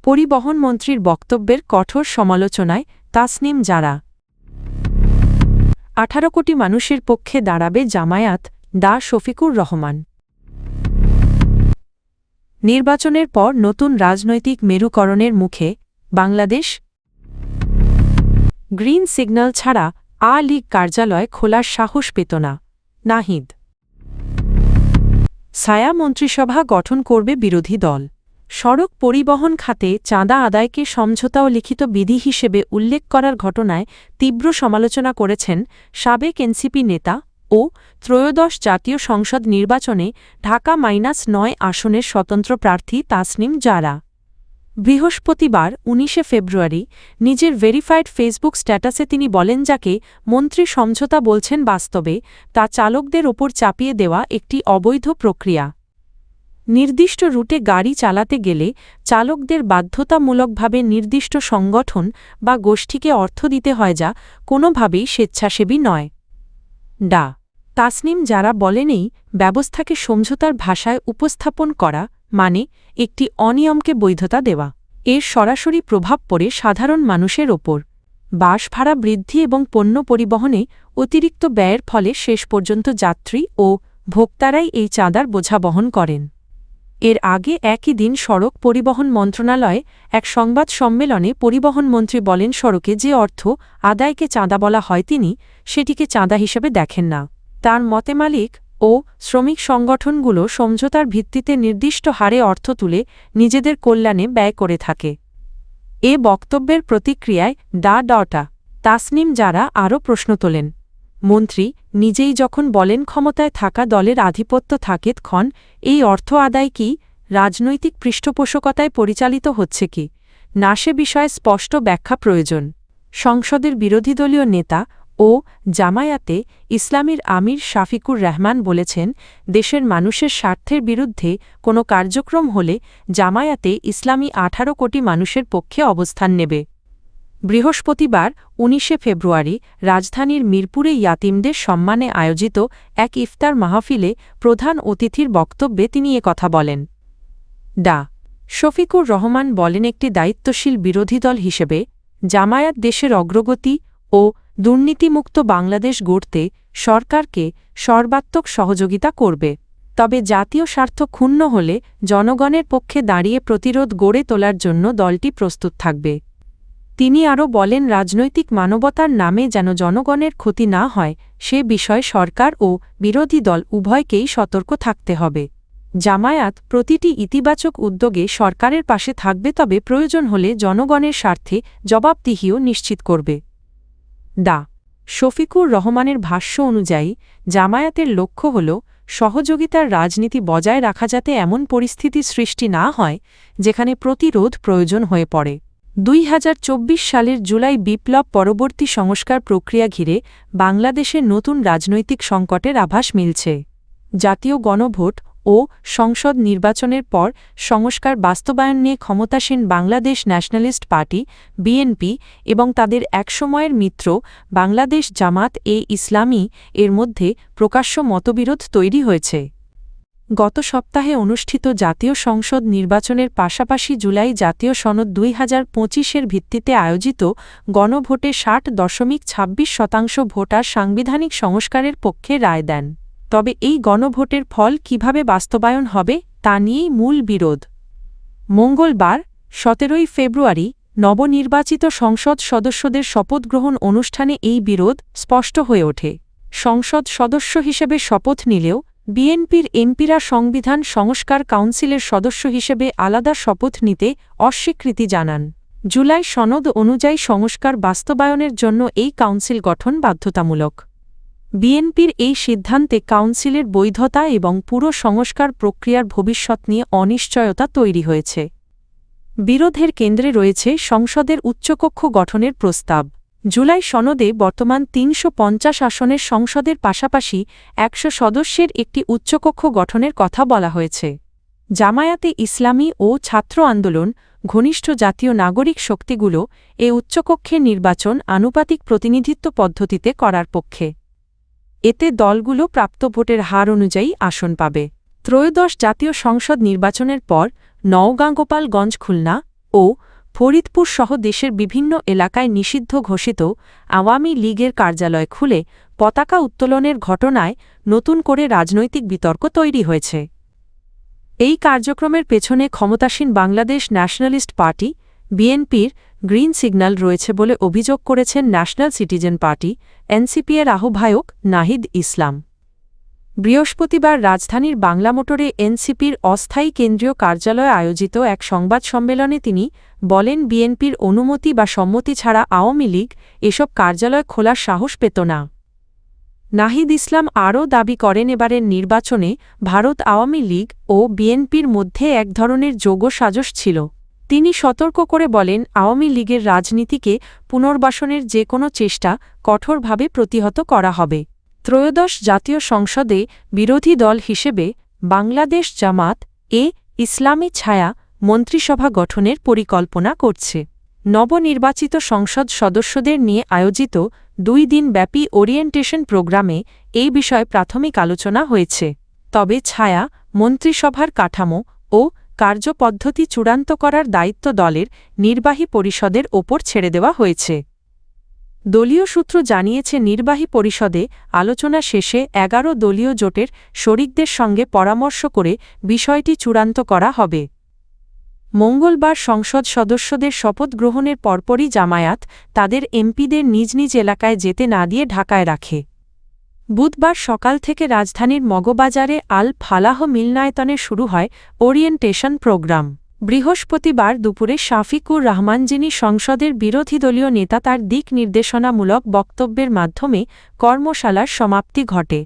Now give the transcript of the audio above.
পরিবহন মন্ত্রীর বক্তব্যের কঠোর সমালোচনায় তাসনিম জারা। 18 কোটি মানুষের পক্ষে দাঁড়াবে জামায়াত, ডা শফিকুর রহমান। নির্বাচনের পর নতুন রাজনৈতিক মেরুকরণের মুখে বাংলাদেশ। গ্রিন সিগন্যাল ছাড়া আ লীগ কার্যালয় খোলার সাহস পেত না, নাহিদ। ছায়া মন্ত্রিসভা গঠন করবে বিরোধী দল। সড়ক পরিবহন খাতে চাঁদা আদায়কে সমঝোতা ও লিখিত বিধি হিসেবে উল্লেখ করার ঘটনায় তীব্র সমালোচনা করেছেন সাবেক এনসিপি নেতা ও ত্রয়োদশ জাতীয় সংসদ নির্বাচনে ঢাকা -9 আসনের স্বতন্ত্র প্রার্থী তাসনিম জারা। বৃহস্পতিবার 19 ফেব্রুয়ারি নিজের ভেরিফাইড ফেসবুক স্ট্যাটাসে তিনি বলেন, যাকে মন্ত্রী সমঝোতা বলছেন বাস্তবে তা চালকদের ওপর চাপিয়ে দেওয়া একটি অবৈধ প্রক্রিয়া। নির্দিষ্ট রুটে গাড়ি চালাতে গেলে চালকদের বাধ্যতামূলকভাবে নির্দিষ্ট সংগঠন বা গোষ্ঠীকে অর্থ দিতে হয়, যা কোনোভাবেই স্বেচ্ছাসেবী নয়। ডা তাসনিম জারা বলেন, এই ব্যবস্থাকে সমঝোতার ভাষায় উপস্থাপন করা মানে একটি অনিয়মকে বৈধতা দেওয়া। এর সরাসরি প্রভাব পড়ে সাধারণ মানুষের ওপর। বাস ভাড়া বৃদ্ধি এবং পণ্য পরিবহনে অতিরিক্ত ব্যয়ের ফলে শেষ পর্যন্ত যাত্রী ও ভোক্তারাই এই চাঁদার বোঝা বহন করেন। এর আগে একই দিন সড়ক পরিবহন মন্ত্রণালয়ে এক সংবাদ সম্মেলনে পরিবহন মন্ত্রী বলেন, সড়কে যে অর্থ আদায়কে চাঁদা বলা হয় তিনি সেটিকে চাঁদা হিসেবে দেখেন না। তার মতে মালিক ও শ্রমিক সংগঠনগুলো সমঝোতার ভিত্তিতে নির্দিষ্ট হারে অর্থ তুলে নিজেদের কল্যাণে ব্যয় করে থাকে। এ বক্তব্যের প্রতিক্রিয়ায় ডা তাসনিম জারা আরও প্রশ্ন তোলেন, মন্ত্রী নিজেই যখন বলেন ক্ষমতায় থাকা দলের আধিপত্য থাকে, তখন এই অর্থ আদায় কি রাজনৈতিক পৃষ্ঠপোষকতায় পরিচালিত হচ্ছে কি না সে বিষয়ে স্পষ্ট ব্যাখ্যা প্রয়োজন। সংসদের বিরোধীদলীয় নেতা ও জামায়াতে ইসলামীর আমির শাফিকুর রহমান বলেছেন, দেশের মানুষের স্বার্থের বিরুদ্ধে কোনো কার্যক্রম হলে জামায়াতে ইসলামী 18 কোটি মানুষের পক্ষে অবস্থান নেবে। বৃহস্পতিবার 19 ফেব্রুয়ারি রাজধানীর মিরপুরে ইয়াতিমদের সম্মানে আয়োজিত এক ইফতার মাহফিলে প্রধান অতিথির বক্তব্যে তিনি কথা বলেন। ডা শফিকুর রহমান বলেন, একটি দায়িত্বশীল বিরোধী দল হিসেবে জামায়াত দেশের অগ্রগতি ও দুর্নীতিমুক্ত বাংলাদেশ গড়তে সরকারকে সর্বাত্মক সহযোগিতা করবে, তবে জাতীয় স্বার্থ ক্ষুণ্ণ হলে জনগণের পক্ষে দাঁড়িয়ে প্রতিরোধ গড়ে তোলার জন্য দলটি প্রস্তুত থাকবে। তিনি আরও বলেন, রাজনৈতিক মানবতার নামে যেন জনগণের ক্ষতি না হয় সে বিষয়ে সরকার ও বিরোধী দল উভয়কেই সতর্ক থাকতে হবে। জামায়াত প্রতিটি ইতিবাচক উদ্যোগে সরকারের পাশে থাকবে, তবে প্রয়োজন হলে জনগণের স্বার্থে জবাবদিহিও নিশ্চিত করবে। ডা শফিকুর রহমানের ভাষ্য অনুযায়ী জামায়াতের লক্ষ্য হল সহযোগিতার রাজনীতি বজায় রাখা, যাতে এমন পরিস্থিতি সৃষ্টি না হয় যেখানে প্রতিরোধ প্রয়োজন হয়ে পড়ে। 2024 সালের জুলাই বিপ্লব পরবর্তী সংস্কার প্রক্রিয়া ঘিরে বাংলাদেশের নতুন রাজনৈতিক সংকটের আভাস মিলছে। জাতীয় গণভোট ও সংসদ নির্বাচনের পর সংস্কার বাস্তবায়ন নিয়ে ক্ষমতাসীন বাংলাদেশ ন্যাশনালিস্ট পার্টি বিএনপি এবং তাদের একসময়ের মিত্র বাংলাদেশ জামাত-এ-ইসলামী এর মধ্যে প্রকাশ্য মতবিরোধ তৈরি হয়েছে। গত সপ্তাহে অনুষ্ঠিত জাতীয় সংসদ নির্বাচনের পাশাপাশি জুলাই জাতীয় সনদ 2025-এর ভিত্তিতে আয়োজিত গণভোটে 60.26% ভোটার সাংবিধানিক সংস্কারের পক্ষে রায় দেন। তবে এই গণভোটের ফল কিভাবে বাস্তবায়ন হবে তা নিয়েই মূল বিরোধ। মঙ্গলবার 17 ফেব্রুয়ারি নবনির্বাচিত সংসদ সদস্যদের শপথগ্রহণ অনুষ্ঠানে এই বিরোধ স্পষ্ট হয়ে ওঠে। সংসদ সদস্য হিসেবে শপথ নিলেও বিএনপির এমপিরা সংবিধান সংস্কার কাউন্সিলের সদস্য হিসেবে আলাদা শপথ নিতে অস্বীকৃতি জানান। জুলাই সনদ অনুযায়ী সংস্কার বাস্তবায়নের জন্য এই কাউন্সিল গঠন বাধ্যতামূলক। বিএনপির এই সিদ্ধান্তে কাউন্সিলের বৈধতা এবং পুরো সংস্কার প্রক্রিয়ার ভবিষ্যৎ নিয়ে অনিশ্চয়তা তৈরি হয়েছে। বিরোধের কেন্দ্রে রয়েছে সংসদের উচ্চকক্ষ গঠনের প্রস্তাব। জুলাই সনদে বর্তমান 350 আসনের সংসদের পাশাপাশি 100 সদস্যের একটি উচ্চকক্ষ গঠনের কথা বলা হয়েছে। জামায়াতে ইসলামী ও ছাত্র আন্দোলন ঘনিষ্ঠ জাতীয় নাগরিক শক্তিগুলো এ উচ্চকক্ষের নির্বাচন আনুপাতিক প্রতিনিধিত্ব পদ্ধতিতে করার পক্ষে। এতে দলগুলো প্রাপ্ত ভোটের হার অনুযায়ী আসন পাবে। ত্রয়োদশ জাতীয় সংসদ নির্বাচনের পর নওগাঁ, গোপালগঞ্জ, খুলনা ও ও ফরিদপুর সহ দেশের বিভিন্ন এলাকায় নিষিদ্ধ ঘোষিত আওয়ামী লীগের কার্যালয় খুলে পতাকা উত্তোলনের ঘটনায় নতুন করে রাজনৈতিক বিতর্ক তৈরি হয়েছে। এই কার্যক্রমের পেছনে ক্ষমতাসীন বাংলাদেশ ন্যাশনালিস্ট পার্টি বিএনপির গ্রিন সিগন্যাল রয়েছে বলে অভিযোগ করেছেন ন্যাশনাল সিটিজেন পার্টি এনসিপি-এর আহ্বায়ক নাহিদ ইসলাম। বৃহস্পতিবার রাজধানীর বাংলা মোটরে এনসিপির অস্থায়ী কেন্দ্রীয় কার্যালয়ে আয়োজিত এক সংবাদ সম্মেলনে তিনি বলেন, বিএনপির অনুমতি বা সম্মতি ছাড়া আওয়ামী লীগ এসব কার্যালয় খোলার সাহস পেত না। নাহিদ ইসলাম আরও দাবি করেন, এবারের নির্বাচনে ভারত আওয়ামী লীগ ও বিএনপির মধ্যে এক ধরনের যোগসাজশ ছিল। তিনি সতর্ক করে বলেন, আওয়ামী লীগের রাজনীতিকে পুনর্বাসনের যে কোনো চেষ্টা কঠোরভাবে প্রতিহত করা হবে। ত্রয়োদশ জাতীয় সংসদে বিরোধী দল হিসেবে বাংলাদেশ জামাত ইসলামী ছায়া মন্ত্রিসভা গঠনের পরিকল্পনা করছে। নবনির্বাচিত সংসদ সদস্যদের নিয়ে আয়োজিত 2 দিনব্যাপী ওরিয়েন্টেশন প্রোগ্রামে এই বিষয়ে প্রাথমিক আলোচনা হয়েছে। তবে ছায়া মন্ত্রিসভার কাঠামো ও কার্যপদ্ধতি চূড়ান্ত করার দায়িত্ব দলের নির্বাহী পরিষদের ওপর ছেড়ে দেওয়া হয়েছে। দলীয় সূত্র জানিয়েছে, নির্বাহী পরিষদে আলোচনা শেষে 11 দলীয় জোটের শরিকদের সঙ্গে পরামর্শ করে বিষয়টি চূড়ান্ত করা হবে। মঙ্গলবার সংসদ সদস্যদের শপথ গ্রহণের পরপরই জামায়াত তাদের এমপিদের নিজ নিজ এলাকায় যেতে না দিয়ে ঢাকায় রাখে। বুধবার সকাল থেকে রাজধানীর মগবাজারে আল ফালাহ মিলনায়তনে শুরু হয় ওরিয়েন্টেশন প্রোগ্রাম। বৃহস্পতিবার দুপুরে শাফিকুর রহমান, যিনি সংসদের বিরোধী দলীয় নেতা, তার দিক নির্দেশনামূলক বক্তব্যের মাধ্যমে কর্মশালার সমাপ্তি ঘটে।